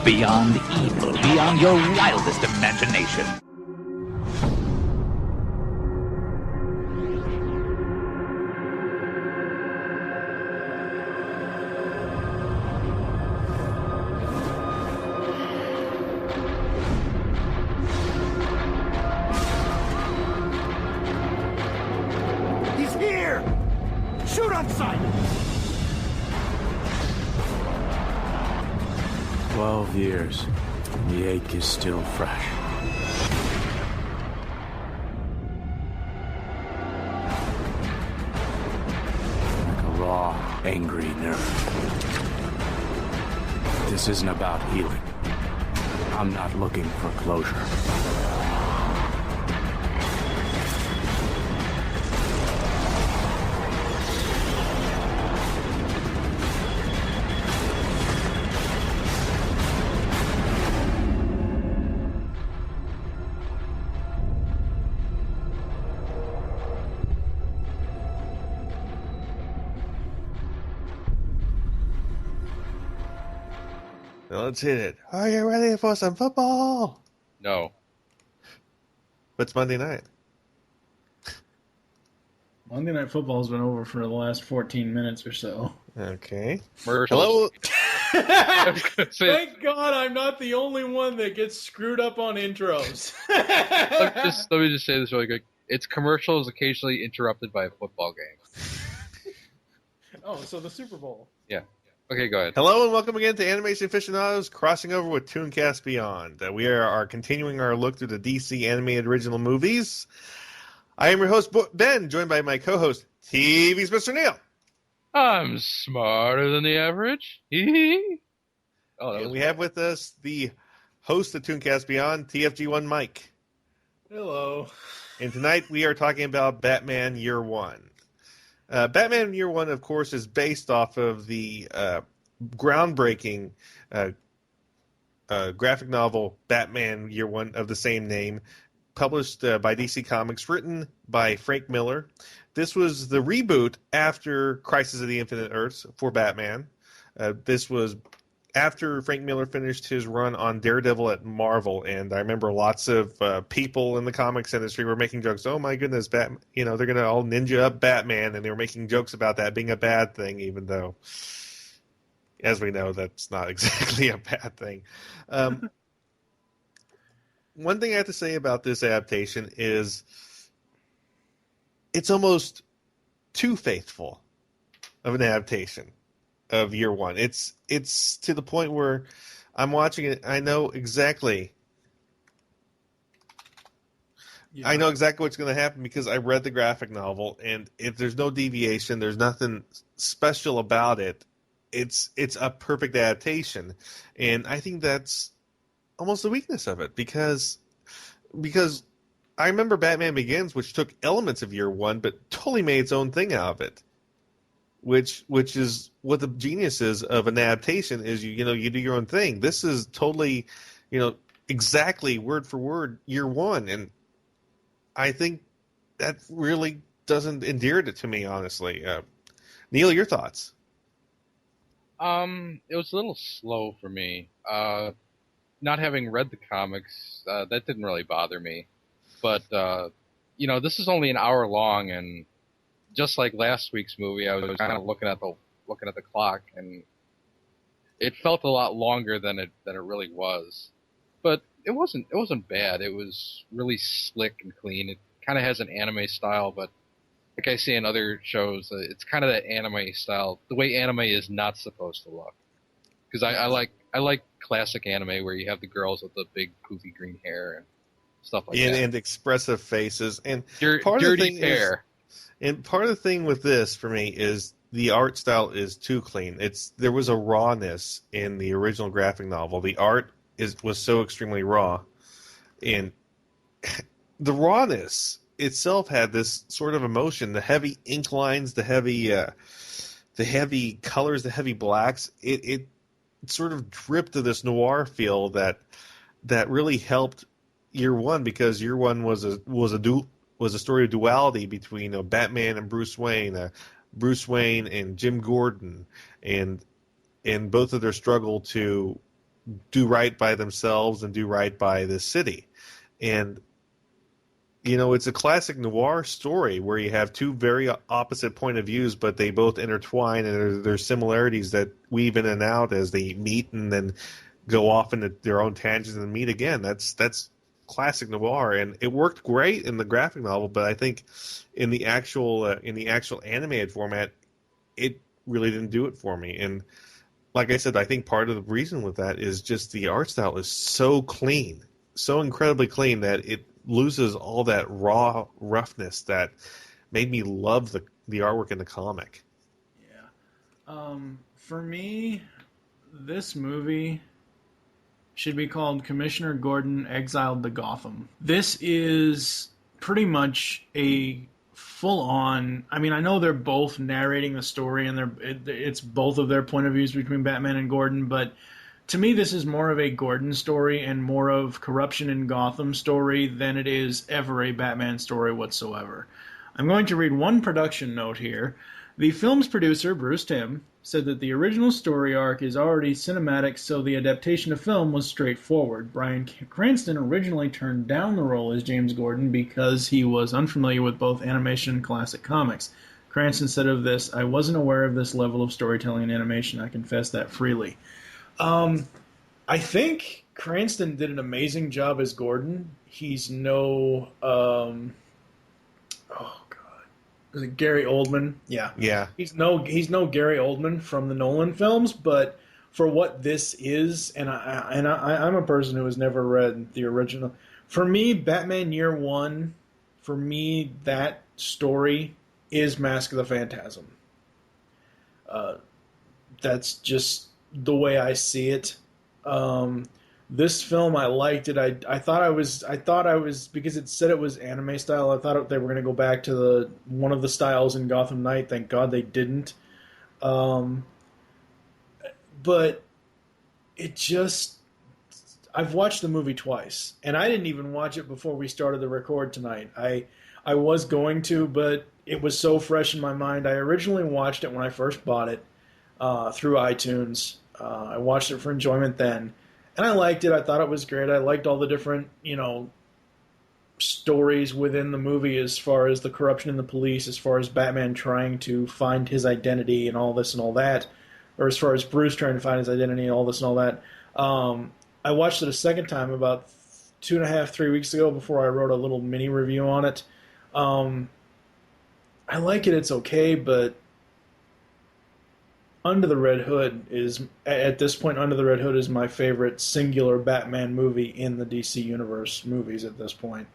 beyond evil, beyond your wildest imagination. He's here! Shoot on sight! 12 years. The ache is still fresh. Like a raw, angry nerve. This isn't about healing. I'm not looking for closure. Let's hit it. Are you ready for some football? No. What's Monday night? Monday Night Football's been over for the last 14 minutes or so. Okay. Hello. Thank God I'm not the only one that gets screwed up on intros. Let me just say this really quick. Its commercial is occasionally interrupted by a football game. Oh, so the Super Bowl. Yeah. Okay, go ahead. Hello and welcome again to Animation Aficionados crossing over with ToonCast Beyond. We are continuing our look through the DC animated original movies. I am your host, Ben, joined by my co-host, TV's Mr. Neil. I'm smarter than the average. And we have with us the host of ToonCast Beyond, TFG1 Mike. Hello. And tonight we are talking about Batman Year One. Batman Year One, of course, is based off of the groundbreaking graphic novel Batman Year One of the same name, published by DC Comics, written by Frank Miller. This was the reboot after Crisis of the Infinite Earths for Batman. This was after Frank Miller finished his run on Daredevil at Marvel, and I remember lots of people in the comics industry were making jokes. Oh my goodness, Batman! You know, they're going to all ninja up Batman, and they were making jokes about that being a bad thing, even though, as we know, that's not exactly a bad thing. One thing I have to say about this adaptation is it's almost too faithful of an adaptation of Year One. It's to the point where I'm watching it. I know exactly. Yeah. I know exactly what's going to happen because I read the graphic novel, and if there's no deviation, there's nothing special about it. It's a perfect adaptation, and I think that's almost the weakness of it because I remember Batman Begins, which took elements of Year One, but totally made its own thing out of it. Which is what the genius is of an adaptation is you do your own thing. This is totally, exactly word for word Year One, and I think that really doesn't endear it to me, honestly. Neil, your thoughts? It was a little slow for me. Not having read the comics, that didn't really bother me. But this is only an hour long, and just like last week's movie, I was kind of looking at the clock, and it felt a lot longer than it really was. But it wasn't bad. It was really slick and clean. It kind of has an anime style, but like I say in other shows, it's kind of that anime style, the way anime is not supposed to look. Because I like classic anime where you have the girls with the big poofy green hair and stuff like that, and expressive faces and dirty hair. And part of the thing with this, for me, is the art style is too clean. There was a rawness in the original graphic novel. The art was so extremely raw. And the rawness itself had this sort of emotion. The heavy ink lines, the heavy colors, the heavy blacks. It sort of dripped to this noir feel that really helped Year One, because Year One was a story of duality between Batman and Bruce Wayne, Bruce Wayne and Jim Gordon, and both of their struggle to do right by themselves and do right by the city. And it's a classic noir story where you have two very opposite point of views, but they both intertwine, and there's similarities that weave in and out as they meet and then go off into their own tangents and meet again. That's classic noir, and it worked great in the graphic novel, but I think in the actual animated format, it really didn't do it for me. And like I said, I think part of the reason with that is just the art style is so clean, so incredibly clean that it loses all that raw roughness that made me love the artwork in the comic. Yeah. For me, this movie should be called Commissioner Gordon Exiled to Gotham. This is pretty much a full-on... I mean, I know they're both narrating the story, and it's both of their point of views between Batman and Gordon, but to me, this is more of a Gordon story and more of corruption in Gotham story than it is ever a Batman story whatsoever. I'm going to read one production note here. The film's producer, Bruce Timm, said that the original story arc is already cinematic, so the adaptation to film was straightforward. Bryan Cranston originally turned down the role as James Gordon because he was unfamiliar with both animation and classic comics. Cranston said of this, "I wasn't aware of this level of storytelling in animation. I confess that freely." I think Cranston did an amazing job as Gordon. He's no, oh god, is it Gary Oldman? Yeah, Yeah. He's no Gary Oldman from the Nolan films, but for what this is, I'm a person who has never read the original. For me, Batman Year One, for me that story is Mask of the Phantasm. That's just the way I see it. This film, I liked it. I thought I was because it said it was anime style. I thought they were going to go back to one of the styles in Gotham Knight. Thank God they didn't. But it just, I've watched the movie twice, and I didn't even watch it before we started the record tonight. I was going to, but it was so fresh in my mind. I originally watched it when I first bought it through iTunes. I watched it for enjoyment then, and I liked it. I thought it was great. I liked all the different, stories within the movie as far as the corruption in the police, as far as Batman trying to find his identity and all this and all that, or as far as Bruce trying to find his identity and all this and all that. I watched it a second time about 2.5, 3 weeks ago before I wrote a little mini review on it. I like it. It's okay, but Under the Red Hood is, at this point, Under the Red Hood is my favorite singular Batman movie in the DC Universe movies at this point.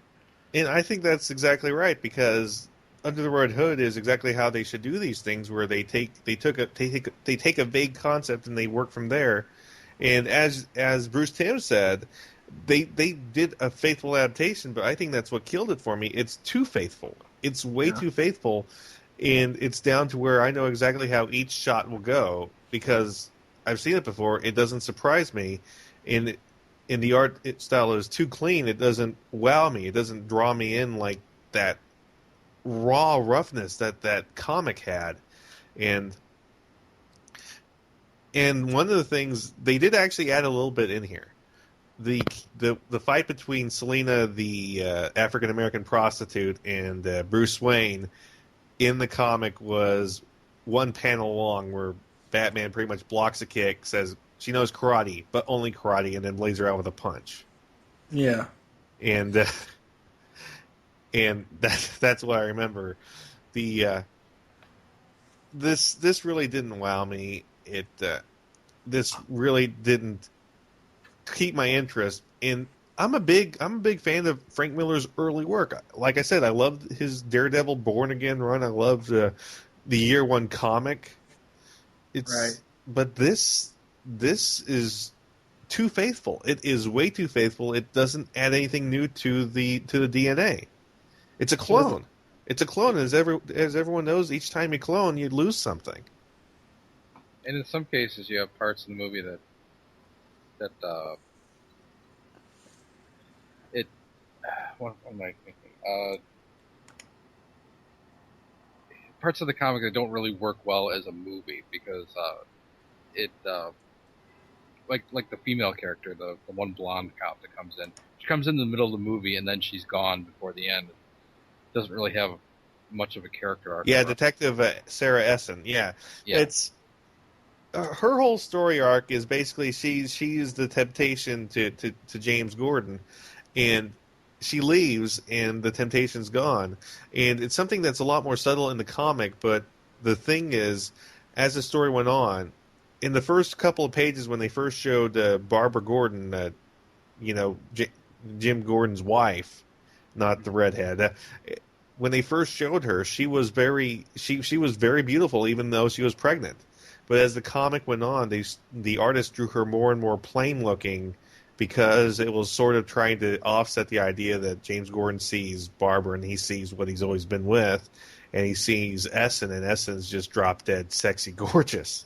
And I think that's exactly right, because Under the Red Hood is exactly how they should do these things, where they take a vague concept and they work from there. And as Bruce Timm said, they did a faithful adaptation, but I think that's what killed it for me. It's too faithful. It's way too faithful. And it's down to where I know exactly how each shot will go because I've seen it before. It doesn't surprise me. And the art style is too clean. It doesn't wow me. It doesn't draw me in like that raw roughness that comic had. And one of the things, they did actually add a little bit in here. The fight between Selina, the African-American prostitute, and Bruce Wayne in the comic was one panel long where Batman pretty much blocks a kick, says she knows karate, but only karate, and then lays her out with a punch. Yeah. And that's what I remember. The this really didn't wow me. This really didn't keep my interest in. I'm a big fan of Frank Miller's early work. Like I said, I loved his Daredevil Born Again run. I loved the Year One comic. Right. But this is too faithful. It is way too faithful. It doesn't add anything new to the DNA. It's a clone. It's a clone. As everyone knows, each time you clone, you lose something. And in some cases, you have parts in the movie that what am I thinking? Parts of the comic that don't really work well as a movie because like the female character, the one blonde cop that comes in. She comes in the middle of the movie and then she's gone before the end. Doesn't really have much of a character arc. Yeah, Detective Sarah Essen. Yeah. It's her whole story arc is basically she's the temptation to James Gordon, and she leaves and the temptation's gone. And it's something that's a lot more subtle in the comic, but the thing is, as the story went on, in the first couple of pages when they first showed Barbara Gordon, Jim Gordon's wife, not the redhead, when they first showed her, she was very beautiful, even though she was pregnant. But as the comic went on, the artist drew her more and more plain looking, because it was sort of trying to offset the idea that James Gordon sees Barbara and he sees what he's always been with, and he sees Essen, and Essen's just drop dead sexy gorgeous.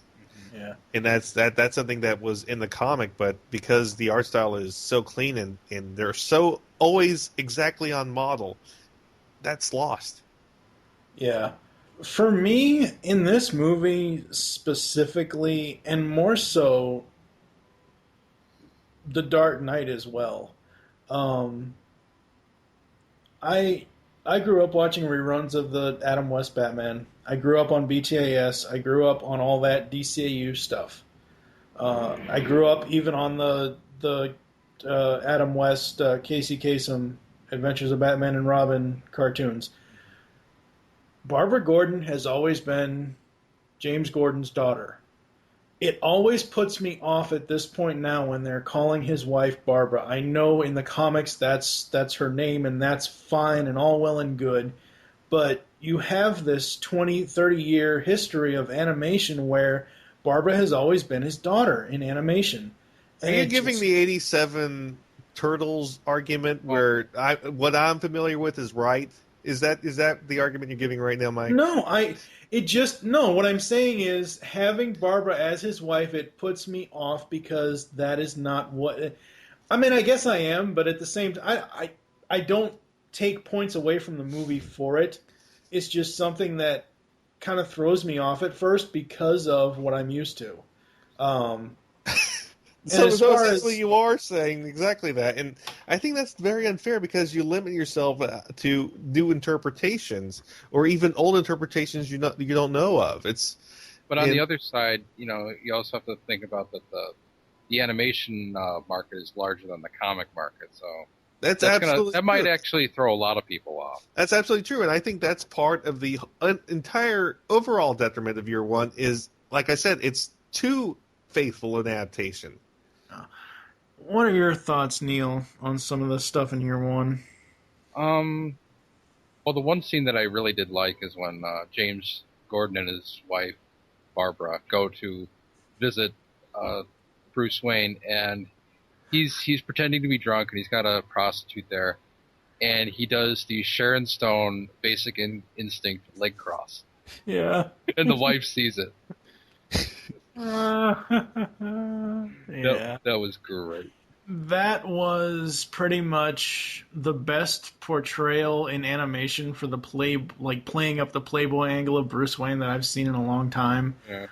Yeah. And that's something that was in the comic, but because the art style is so clean and they're so always exactly on model, that's lost. Yeah. For me, in this movie specifically, and more so The Dark Knight as well, I grew up watching reruns of the Adam West Batman. I grew up on BTAS. I grew up on all that DCAU stuff. I grew up even on the Adam West, Casey Kasem, Adventures of Batman and Robin cartoons. Barbara Gordon has always been James Gordon's daughter. It always puts me off at this point now when they're calling his wife Barbara. I know in the comics that's her name, and that's fine and all well and good, but you have this 20, 30-year history of animation where Barbara has always been his daughter in animation. And you're giving the 87 Turtles argument where what I'm familiar with is right? Is that the argument you're giving right now, Mike? No, what I'm saying is having Barbara as his wife, it puts me off because that is not what... I mean, I guess I am, but at the same time, I don't take points away from the movie for it. It's just something that kind of throws me off at first because of what I'm used to. So essentially you are saying exactly that, and I think that's very unfair because you limit yourself to new interpretations or even old interpretations you don't know of. But on the other side, you also have to think about that the animation market is larger than the comic market, so that might actually throw a lot of people off. That's absolutely true, and I think that's part of the entire overall detriment of Year One is, like I said, it's too faithful an adaptation. What are your thoughts, Neil, on some of the stuff in Year One? Well, the one scene that I really did like is when James Gordon and his wife, Barbara, go to visit Bruce Wayne, and he's pretending to be drunk, and he's got a prostitute there, and he does the Sharon Stone Basic Instinct leg cross. Yeah. And the wife sees it. Yeah. That was great. That was pretty much the best portrayal in animation for the playing up the Playboy angle of Bruce Wayne that I've seen in a long time. Yeah.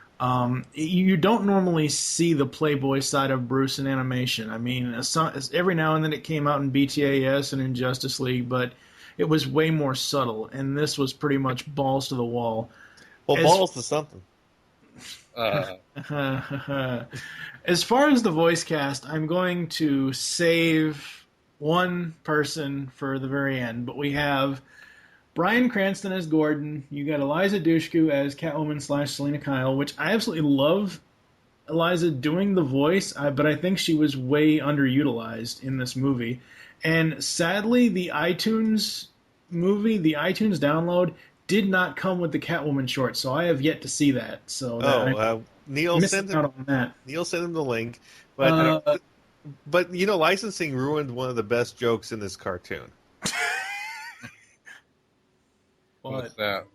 You don't normally see the Playboy side of Bruce in animation. I mean, every now and then it came out in BTAS and in Justice League, but it was way more subtle, and this was pretty much balls to the wall. Well, balls to something. As far as the voice cast, I'm going to save one person for the very end, but we have Bryan Cranston as Gordon. You got Eliza Dushku as Catwoman / Selena Kyle, which I absolutely love Eliza doing the voice, but I think she was way underutilized in this movie. And sadly, the iTunes download did not come with the Catwoman short, so I have yet to see that. So Neil sent him the link, but licensing ruined one of the best jokes in this cartoon. What's that?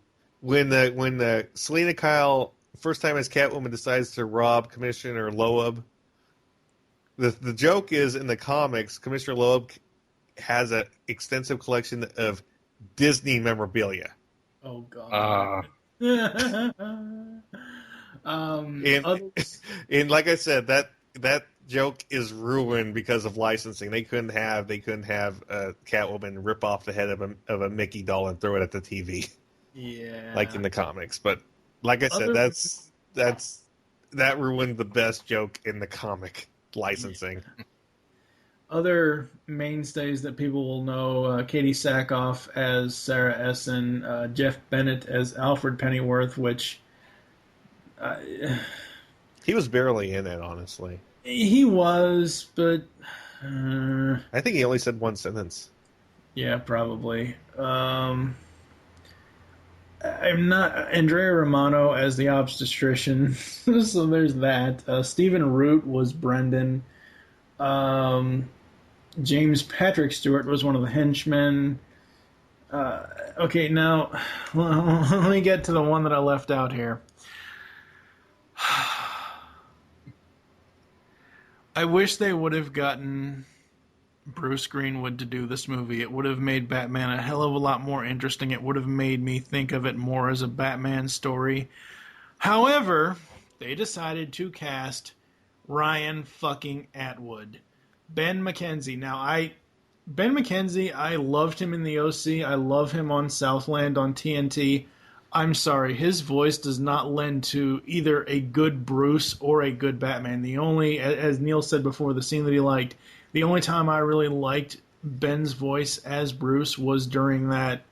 When Selena Kyle first time as Catwoman decides to rob Commissioner Loeb, the joke is in the comics, Commissioner Loeb has an extensive collection of Disney memorabilia. Oh God. And like I said, that joke is ruined because of licensing. They couldn't have Catwoman rip off the head of a Mickey doll and throw it at the TV. Yeah. Like in the comics. But like I said, that ruined the best joke in the comic licensing. Other mainstays that people will know, Katie Sackhoff as Sarah Essen, Jeff Bennett as Alfred Pennyworth, which he was barely in it, honestly. he was, but I think he only said one sentence. Yeah, probably. I'm not Andrea Romano as the obstetrician, so there's that. Stephen Root was Brendan. James Patrick Stewart was one of the henchmen. Okay, now let me get to the one that I left out here. I wish they would have gotten Bruce Greenwood to do this movie. It would have made Batman a hell of a lot more interesting. It would have made me think of it more as a Batman story. However, they decided to cast Ryan fucking Atwood. Ben McKenzie. Now, Ben McKenzie, I loved him in the OC. I love him on Southland on TNT. I'm sorry, his voice does not lend to either a good Bruce or a good Batman. The only, as Neil said before, the scene that he liked, the only time I really liked Ben's voice as Bruce was during that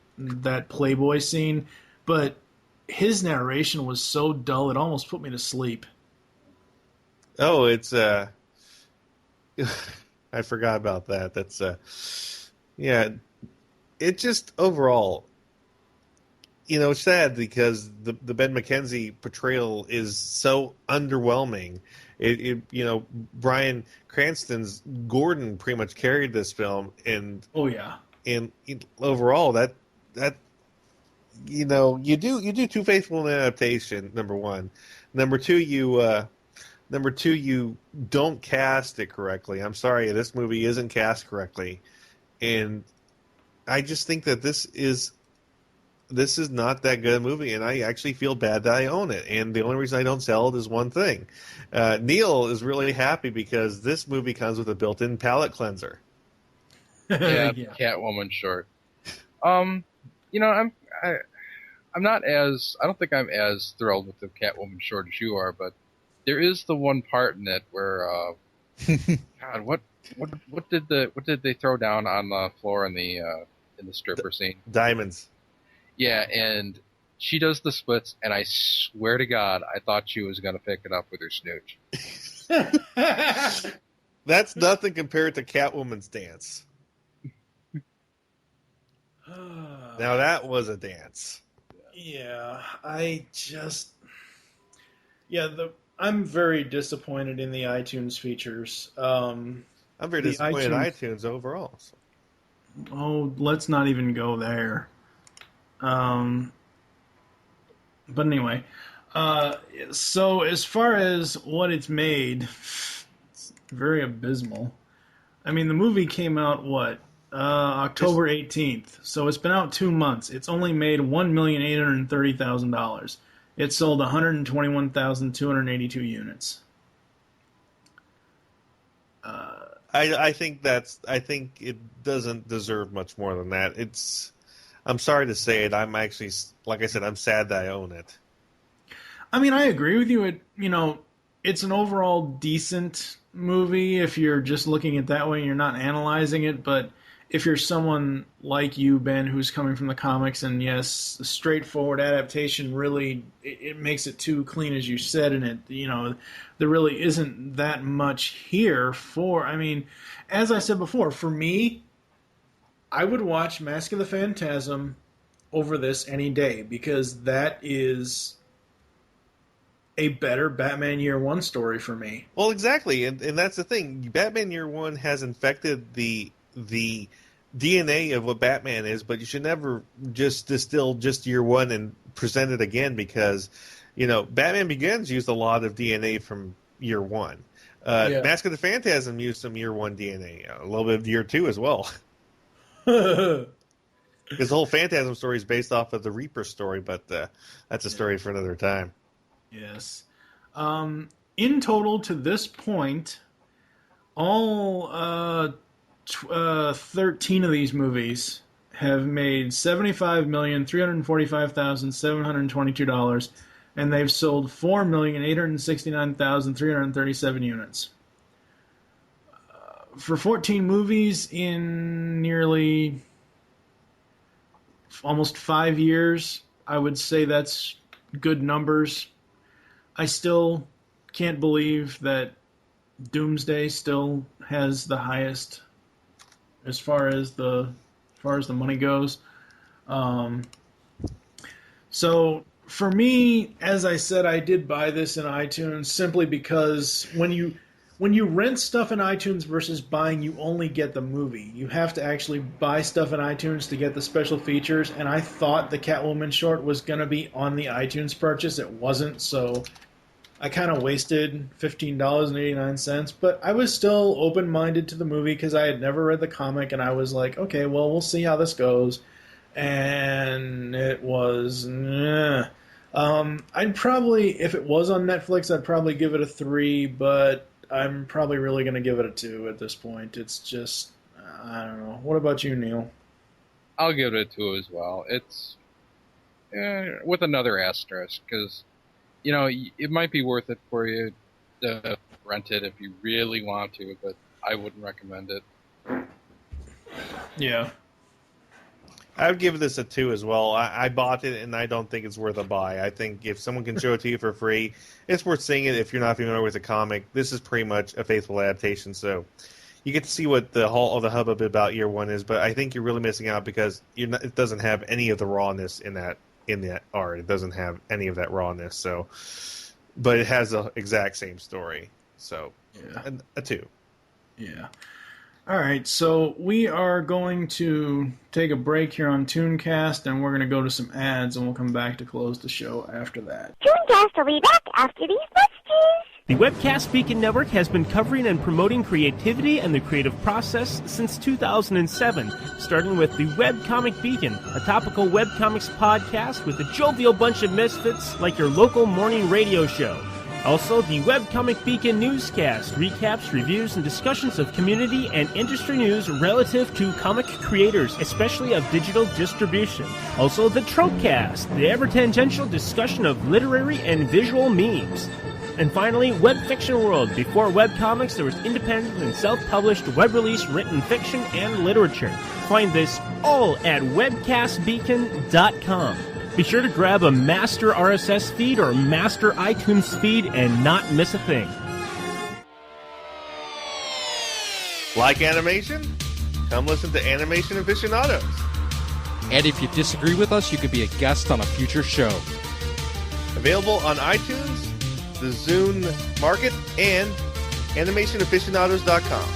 Playboy scene, but his narration was so dull it almost put me to sleep. Oh, it's I forgot about that. That's yeah. It just overall, it's sad because the Ben McKenzie portrayal is so underwhelming. Bryan Cranston's Gordon pretty much carried this film, and overall that you do too faithful an adaptation. Number one, number two, you don't cast it correctly. I'm sorry, this movie isn't cast correctly, and I just think that this is not that good a movie, and I actually feel bad that I own it. And the only reason I don't sell it is one thing. Neil is really happy because this movie comes with a built-in palate cleanser. Yeah, Catwoman short. I'm not as, I don't think I'm as thrilled with the Catwoman short as you are, but there is the one part in it where, God, what did they throw down on the floor in the stripper scene? Diamonds. Yeah, and she does the splits, and I swear to God, I thought she was going to pick it up with her snooch. That's nothing compared to Catwoman's dance. Now that was a dance. Yeah, I'm very disappointed in the iTunes features. I'm very disappointed in iTunes overall. So. Oh, let's not even go there. But anyway, so as far as what it's made, it's very abysmal. I mean, the movie came out, October 18th. So it's been out 2 months. It's only made $1,830,000. It sold 121,282 units. I think it doesn't deserve much more than that. I'm sorry to say it. I'm actually, like I said, I'm sad that I own it. I mean, I agree with you. It's an overall decent movie if you're just looking at it that way and you're not analyzing it. But if you're someone like you, Ben, who's coming from the comics, and yes, a straightforward adaptation really it makes it too clean, as you said, and there really isn't that much here for. I mean, as I said before, for me, I would watch Mask of the Phantasm over this any day because that is a better Batman Year One story for me. Well, exactly, and that's the thing. Batman Year One has infected the DNA of what Batman is, but you should never just distill just Year One and present it again because, Batman Begins used a lot of DNA from Year One. Mask of the Phantasm used some Year One DNA, a little bit of Year Two as well. Because the whole Phantasm story is based off of the Reaper story, but that's a story for another time. Yes. In total, to this point, All 13 of these movies have made $75,345,722, and they've sold 4,869,337 units. For 14 movies in nearly almost 5 years, I would say that's good numbers. I still can't believe that Doomsday still has the highest as far as the money goes. So for me, as I said, I did buy this in iTunes simply because when you rent stuff in iTunes versus buying, you only get the movie. You have to actually buy stuff in iTunes to get the special features, and I thought the Catwoman short was going to be on the iTunes purchase. It wasn't, so I kind of wasted $15.89, but I was still open-minded to the movie because I had never read the comic, and I was like, okay, well, we'll see how this goes. And it was... I'd probably, if it was on Netflix, I'd probably give it a 3, but I'm probably really going to give it a 2 at this point. It's just, I don't know. What about you, Neil? I'll give it a 2 as well. It's with another asterisk, because, you know, it might be worth it for you to rent it if you really want to, but I wouldn't recommend it. Yeah. I would give this a 2 as well. I bought it, and I don't think it's worth a buy. I think if someone can show it to you for free, it's worth seeing it if you're not familiar with the comic. This is pretty much a faithful adaptation, so you get to see what the whole of the hubbub about year one is, but I think you're really missing out because it doesn't have any of the rawness in that art. It doesn't have any of that rawness, so, but it has the exact same story. So, yeah. A 2. Yeah. All right, so we are going to take a break here on ToonCast, and we're going to go to some ads, and we'll come back to close the show after that. ToonCast will be back after these messages. The Webcast Beacon Network has been covering and promoting creativity and the creative process since 2007, starting with the Webcomic Beacon, a topical webcomics podcast with a jovial bunch of misfits like your local morning radio show. Also, the Webcomic Beacon newscast, recaps, reviews, and discussions of community and industry news relative to comic creators, especially of digital distribution. Also, the Tropecast, the ever-tangential discussion of literary and visual memes. And finally, Web Fiction World. Before webcomics, there was independent and self-published web-release written fiction and literature. Find this all at webcastbeacon.com. Be sure to grab a master RSS feed or master iTunes feed and not miss a thing. Like animation? Come listen to Animation Aficionados. And if you disagree with us, you could be a guest on a future show. Available on iTunes, the Zune Market, and animationaficionados.com.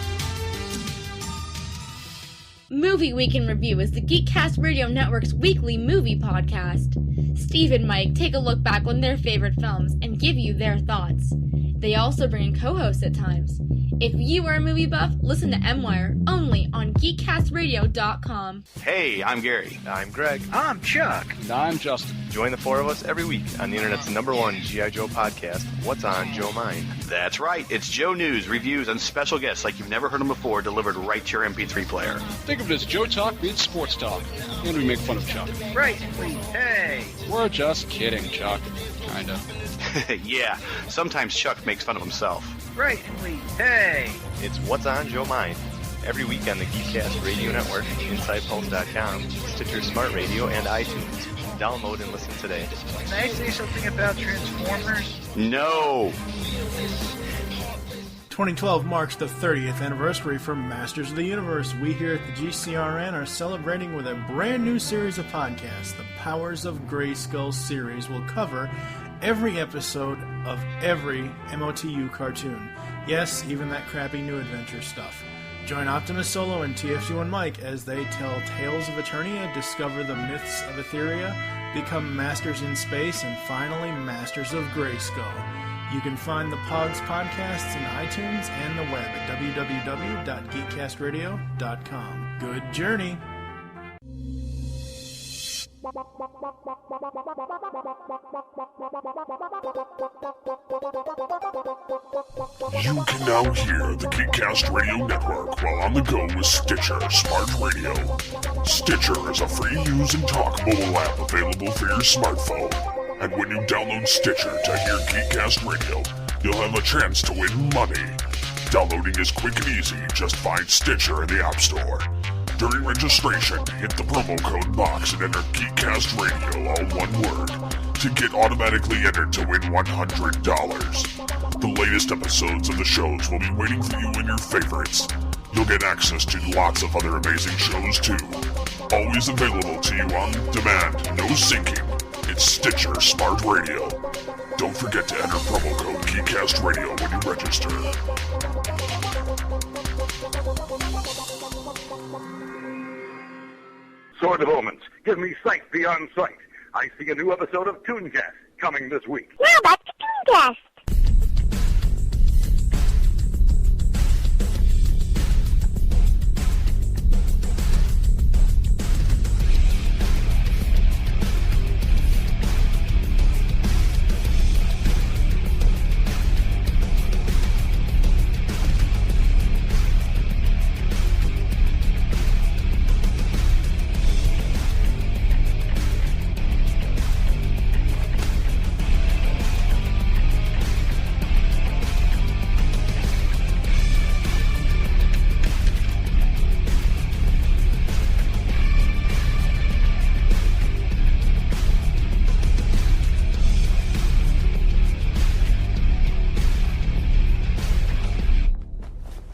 Movie Week in Review is the Geekcast Radio Network's weekly movie podcast. Steve and Mike take a look back on their favorite films and give you their thoughts. They also bring in co-hosts at times. If you are a movie buff, listen to M-Wire only on geekcastradio.com. Hey, I'm Gary. I'm Greg. I'm Chuck. And I'm Justin. Join the four of us every week on the internet's #1 G.I. Joe podcast, What's on Joe Mind? That's right. It's Joe news, reviews, and special guests like you've never heard them before delivered right to your MP3 player. Think of it as Joe Talk meets sports talk. And we make fun of Chuck. Right. Hey. We're just kidding, Chuck. Kinda. Yeah, sometimes Chuck makes fun of himself. Right. Hey. It's What's on Joe Mind. Every week on the Geekcast Radio Network, InsidePulse.com, Stitcher Smart Radio, and iTunes. Download and listen today. Can I say something about Transformers? No! 2012 marks the 30th anniversary for Masters of the Universe. We here at the GCRN are celebrating with a brand new series of podcasts. The Powers of Grayskull series will cover every episode of every MOTU cartoon. Yes, even that crappy New Adventure stuff. Join Optimus Solo and TF2 and Mike as they tell tales of Eternia, discover the myths of Etheria, become masters in space, and finally masters of Grayskull. You can find the Pogs podcasts in iTunes and the web at www.geekcastradio.com. Good journey! You can now hear the GeekCast Radio Network while on the go with Stitcher Smart Radio. Stitcher is a free-use and talk mobile app available for your smartphone. And when you download Stitcher to hear GeekCast Radio, you'll have a chance to win money. Downloading is quick and easy. Just find Stitcher in the App Store. During registration, hit the promo code box and enter GeekCast Radio, all one word, to get automatically entered to win $100. The latest episodes of the shows will be waiting for you in your favorites. You'll get access to lots of other amazing shows too. Always available to you on demand, no syncing. It's Stitcher Smart Radio. Don't forget to enter promo code GeekCast Radio when you register. Sword of Omens, give me sight beyond sight. I see a new episode of ToonCast coming this week. Now back to ToonCast.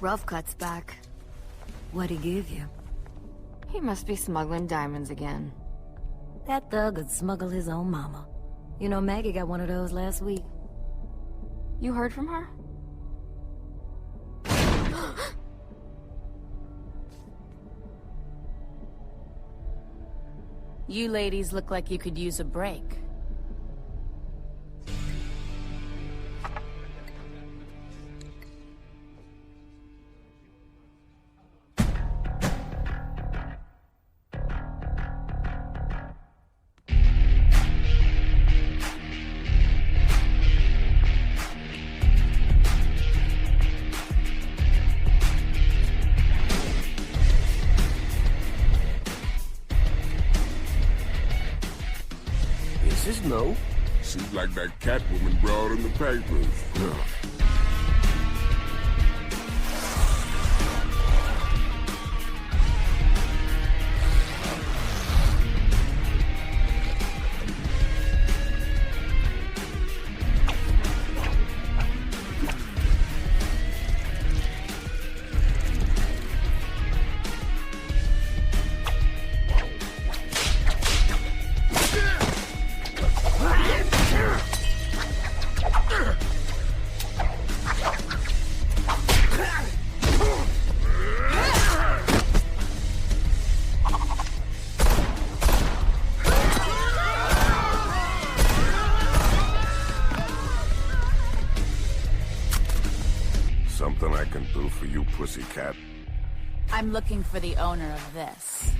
Rough Cut's back. What'd he give you? He must be smuggling diamonds again. That thug would smuggle his own mama. You know, Maggie got one of those last week. You heard from her? You ladies look like you could use a break. No. Seems like that Catwoman brought in the papers. Something I can do for you, pussycat? I'm looking for the owner of this.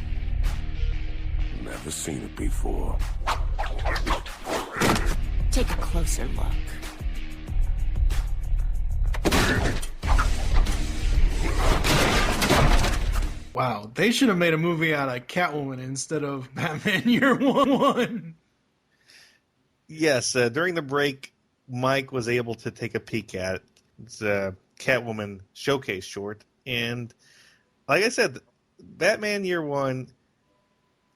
Never seen it before. Take a closer look. Wow, they should have made a movie out of Catwoman instead of Batman Year One. Yes, during the break, Mike was able to take a peek at the Catwoman showcase short, and like I said, Batman Year One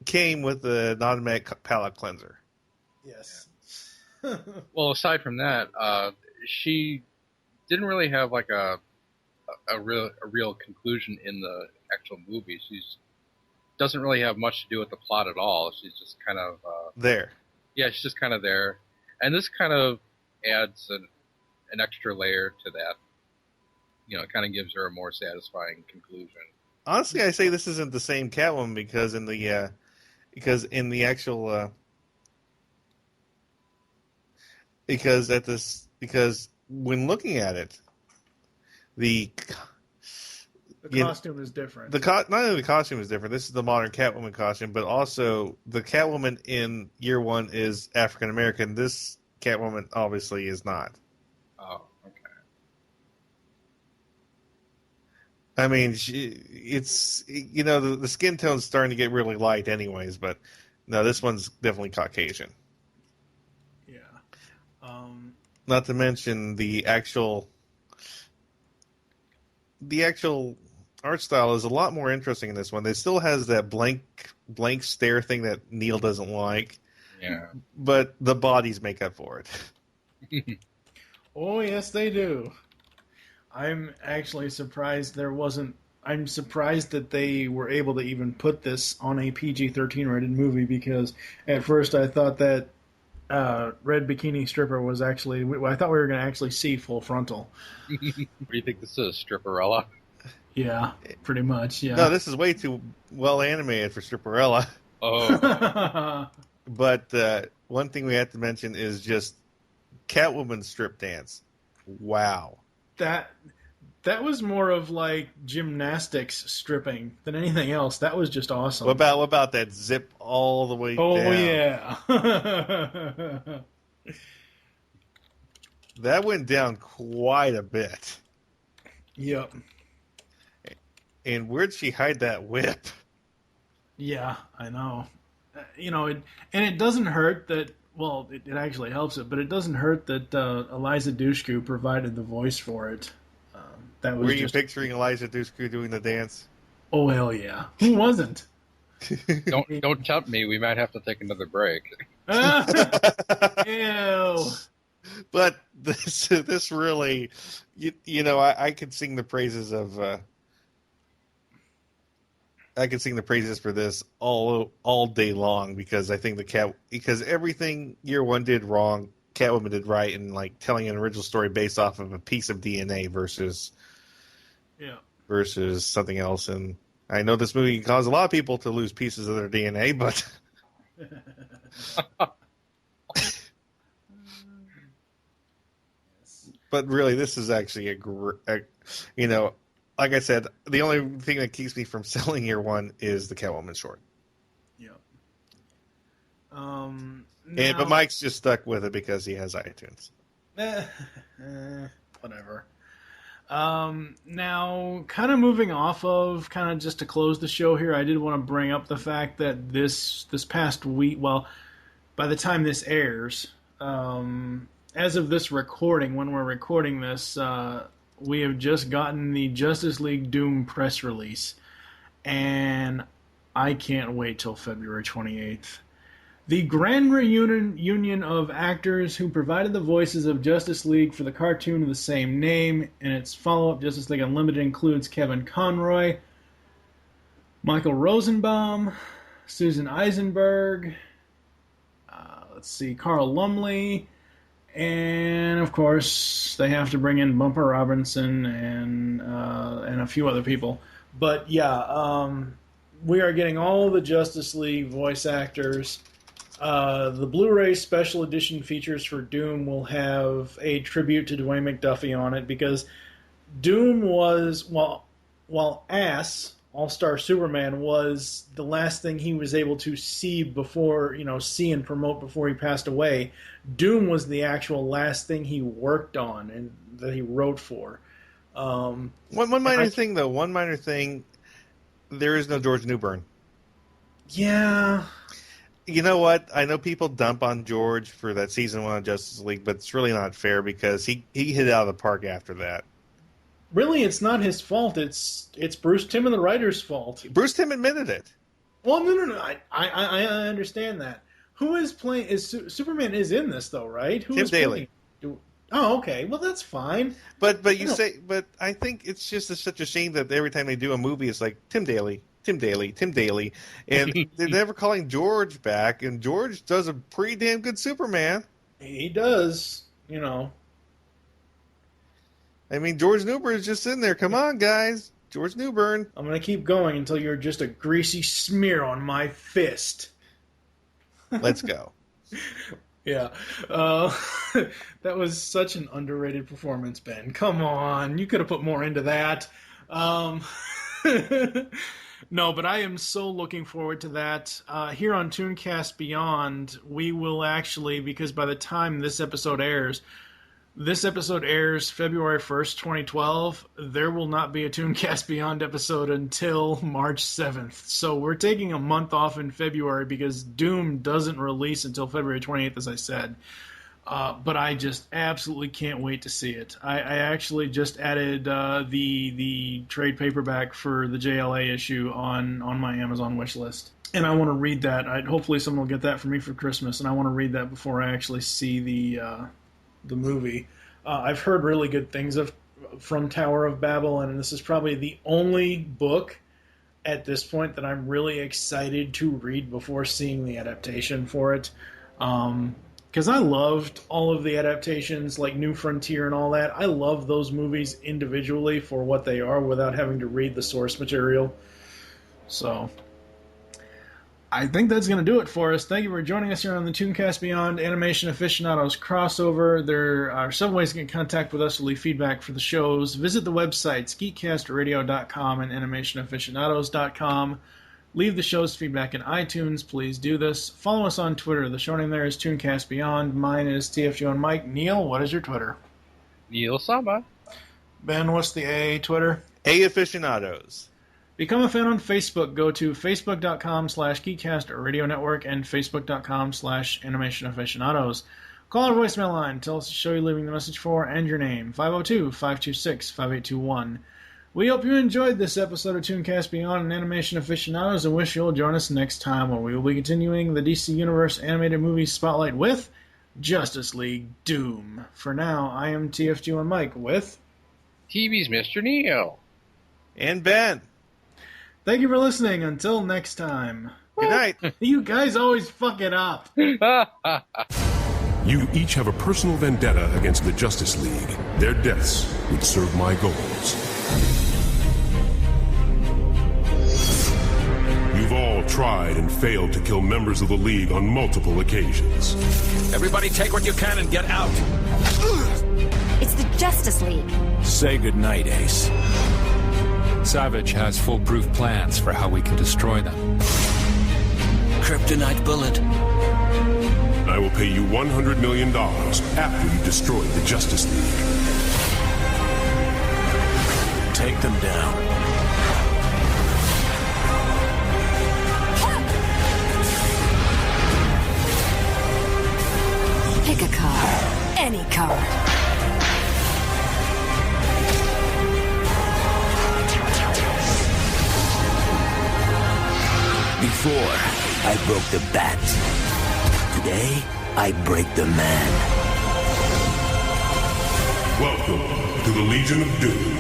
came with an automatic palate cleanser. Yes. Well, aside from that, she didn't really have like a real conclusion in the actual movie. She's doesn't really have much to do with the plot at all. She's just kind of there. Yeah, she's just kind of there, and this kind of adds an extra layer to that. You know, it kind of gives her a more satisfying conclusion. Honestly, I say this isn't the same Catwoman because in the actual because when looking at it, the The costume is different. Not only the costume is different. This is the modern Catwoman costume, but also the Catwoman in year one is African American. This Catwoman obviously is not. Oh, okay. I mean, it's the skin tone's starting to get really light, anyways. But no, this one's definitely Caucasian. Yeah. Not to mention the actual art style is a lot more interesting in this one. It still has that blank stare thing that Neil doesn't like. Yeah. But the bodies make up for it. Oh, yes, they do. I'm actually surprised I'm surprised that they were able to even put this on a PG-13 rated movie, because at first I thought that Red Bikini Stripper was actually... I thought we were going to actually see full frontal. What do you think this is, Stripperella? Yeah, pretty much, yeah. No, this is way too well animated for Stripperella. Oh. But one thing we have to mention is just Catwoman's strip dance. Wow. That was more of like gymnastics stripping than anything else. That was just awesome. What about that zip all the way down? Oh, yeah. That went down quite a bit. Yep. And where'd she hide that whip? Yeah, I know. It doesn't hurt that, well, it actually helps it, but it doesn't hurt that Eliza Dushku provided the voice for it. Were you picturing Eliza Dushku doing the dance? Oh, hell yeah. Who wasn't? Don't tempt me. We might have to take another break. Ew. But this really, I could sing the praises of... I could sing the praises for this all day long, because I think because everything year one did wrong, Catwoman did right, and like telling an original story based off of a piece of DNA versus something else. And I know this movie can cause a lot of people to lose pieces of their DNA, but but really, this is actually like I said, the only thing that keeps me from selling year one is the Catwoman short. Yep. But Mike's just stuck with it because he has iTunes. Whatever. Now, kind of moving off of, kind of just to close the show here, I did want to bring up the fact that this past week, well, by the time this airs, as of this recording, when we're recording this, we have just gotten the Justice League Doom press release, and I can't wait till February 28th. The grand reunion of actors who provided the voices of Justice League for the cartoon of the same name and its follow-up Justice League Unlimited includes Kevin Conroy, Michael Rosenbaum, Susan Eisenberg, Carl Lumley, and of course they have to bring in Bumper Robinson and a few other people. But yeah, we are getting all the Justice League voice actors. The Blu-ray special edition features for Doom will have a tribute to Dwayne McDuffie on it, because Doom was, while Ass, All-Star Superman, was the last thing he was able to see and promote before he passed away, Doom was the actual last thing he worked on and that he wrote for. One minor thing, there is no George Newbern. Yeah. You know what? I know people dump on George for that season 1 of Justice League, but it's really not fair because he hit it out of the park after that. Really, it's not his fault. It's Bruce Timm and the writer's fault. Bruce Timm admitted it. Well, no. I understand that. Who is playing? Superman is in this though, right? Tim Daly. Oh, okay. Well, that's fine. But I think it's just such a shame that every time they do a movie, it's like Tim Daly, and they're never calling George back. And George does a pretty damn good Superman. He does, I mean, George Newbern is just in there. Come on, guys. George Newbern. I'm going to keep going until you're just a greasy smear on my fist. Let's go. Yeah. That was such an underrated performance, Ben. Come on. You could have put more into that. No, but I am so looking forward to that. Here on ToonCast Beyond, we will actually, because by the time this episode airs February 1st, 2012, there will not be a ToonCast Beyond episode until March 7th. So we're taking a month off in February because Doom doesn't release until February 28th, as I said. But I just absolutely can't wait to see it. I actually just added the trade paperback for the JLA issue on my Amazon wish list. And I want to read that. Hopefully someone will get that for me for Christmas, and I want to read that before I actually see the movie. I've heard really good things from Tower of Babel, and this is probably the only book at this point that I'm really excited to read before seeing the adaptation for it. Because I loved all of the adaptations, like New Frontier and all that. I love those movies individually for what they are without having to read the source material. So, I think that's going to do it for us. Thank you for joining us here on the ToonCast Beyond Animation Aficionados crossover. There are several ways to get in contact with us to leave feedback for the shows. Visit the websites, geekcastradio.com and animationaficionados.com. Leave the show's feedback in iTunes. Please do this. Follow us on Twitter. The show name there is ToonCast Beyond. Mine is TFG and Mike. Neil, what is your Twitter? Neil Saba. Ben, what's the A Twitter? A Aficionados. Become a fan on Facebook. Go to facebook.com/GeekCast Radio Network and facebook.com/AnimationAficionados. Call our voicemail line. Tell us the show you're leaving the message for and your name. 502-526-5821. We hope you enjoyed this episode of ToonCast Beyond and Animation Aficionados and wish you'll join us next time where we will be continuing the DC Universe animated movie spotlight with Justice League Doom. For now, I am TFG and Mike with TV's Mr. Neil. And Ben. Thank you for listening. Until next time. Good night. You guys always fuck it up. You each have a personal vendetta against the Justice League. Their deaths would serve my goals. You've all tried and failed to kill members of the League on multiple occasions. Everybody take what you can and get out. It's the Justice League. Say goodnight, Ace. Savage has foolproof plans for how we can destroy them. Kryptonite bullet. I will pay you $100 million after you destroy the Justice League. Take them down. Pick a card. Any card. Before, I broke the bat. Today, I break the man. Welcome to the Legion of Doom.